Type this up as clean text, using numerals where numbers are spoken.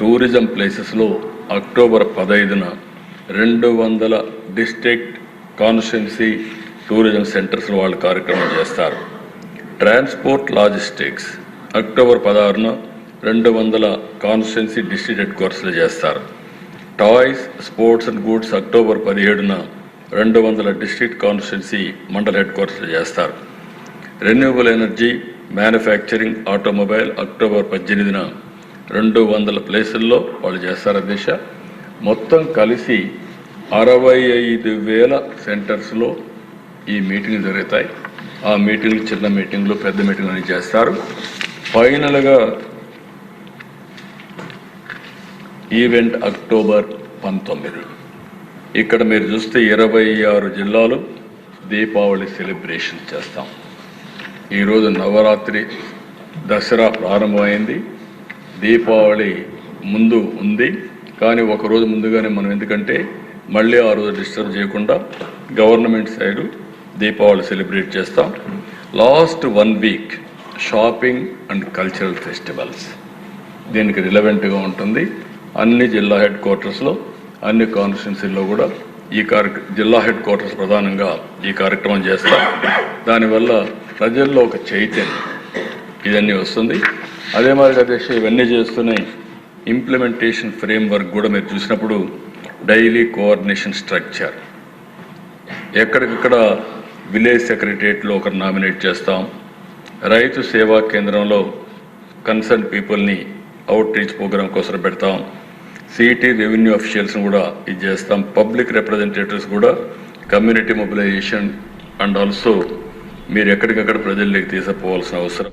Tourism ప్లేసెస్లో October 15న 200 district constituency tourism సెంటర్స్లో వాళ్ళు కార్యక్రమం చేస్తారు. ట్రాన్స్పోర్ట్ లాజిస్టిక్స్ అక్టోబర్ 16న 200 కాన్స్టిట్యున్సీ డిస్ట్రిక్ట్ హెడ్ క్వార్టర్స్లో చేస్తారు. Toys, sports and goods October 17న 200 డిస్ట్రిక్ట్ కాన్స్టిట్యున్సీ మండల్ హెడ్ క్వార్టర్స్లో చేస్తారు. Renewable energy, manufacturing, automobile October 18న 200 ప్లేసుల్లో వాళ్ళు చేస్తారు. అధ్యక్ష, మొత్తం కలిసి 65,000 సెంటర్స్లో ఈ మీటింగ్లు జరుగుతాయి. ఆ మీటింగ్లు చిన్న మీటింగ్లు, పెద్ద మీటింగ్లు అని చేస్తారు. ఫైనల్గా ఈవెంట్ అక్టోబర్ 19. ఇక్కడ మీరు చూస్తే 26 జిల్లాలు దీపావళి సెలబ్రేషన్ చేస్తాం. ఈరోజు నవరాత్రి, దసరా ప్రారంభమైంది. దీపావళి ముందు ఉంది, కానీ ఒకరోజు ముందుగానే మనం, ఎందుకంటే మళ్ళీ ఆ రోజు డిస్టర్బ్ చేయకుండా గవర్నమెంట్ సైడు దీపావళి సెలబ్రేట్ చేస్తాం. Last 1 week shopping and cultural festivals దీనికి రిలవెంట్గా ఉంటుంది. అన్ని జిల్లా హెడ్ క్వార్టర్స్లో, అన్ని కాన్స్టిట్యున్సీల్లో కూడా ఈ జిల్లా హెడ్ క్వార్టర్స్ ప్రధానంగా ఈ కార్యక్రమం చేస్తాం. దానివల్ల ప్రజల్లో ఒక చైతన్యం ఇదన్నీ వస్తుంది. అదే మరి అధ్యక్ష, ఇవన్నీ చేస్తున్నాయి. ఇంప్లిమెంటేషన్ ఫ్రేమ్వర్క్ కూడా మీరు చూసినప్పుడు డైలీ కోఆర్డినేషన్ స్ట్రక్చర్, ఎక్కడికక్కడ విలేజ్ సెక్రటరియట్లో ఒకరు నామినేట్ చేస్తాం. రైతు సేవా కేంద్రంలో కన్సర్న్ పీపుల్ని అవుట్ రీచ్ ప్రోగ్రామ్ కోసం పెడతాం. సిటీ రెవెన్యూ అఫీషియల్స్ని కూడా ఇది చేస్తాం. పబ్లిక్ రిప్రజెంటేటివ్స్ కూడా కమ్యూనిటీ మొబిలైజేషన్ అండ్ ఆల్సో మీరు ఎక్కడికక్కడ ప్రజల్లోకి తీసుకుపోవాల్సిన అవసరం